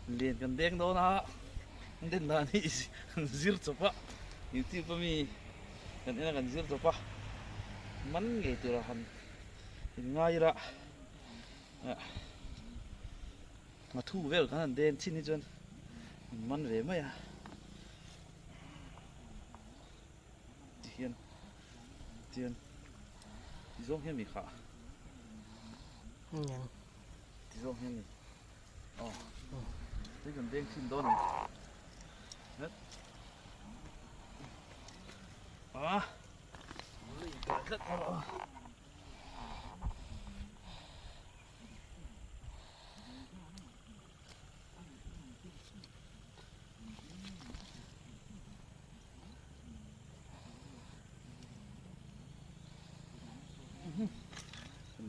liền cần đen đó nó đến là đi giết chụp á những thứ của mi cần là cần giết chụp á mắn nghề từ là hành ngay ra mà thu về cái thằng đen chín đi chân mắn về mấy à tiền tiền giống như mình khá giống như mình cái cần đen chín đó này hết rất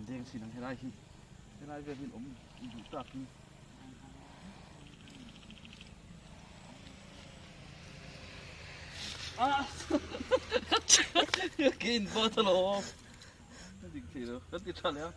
đen xin thế này về mình ốm đủ tạc cái in bơ thôi nó định thì đâu rất tiếc thật đấy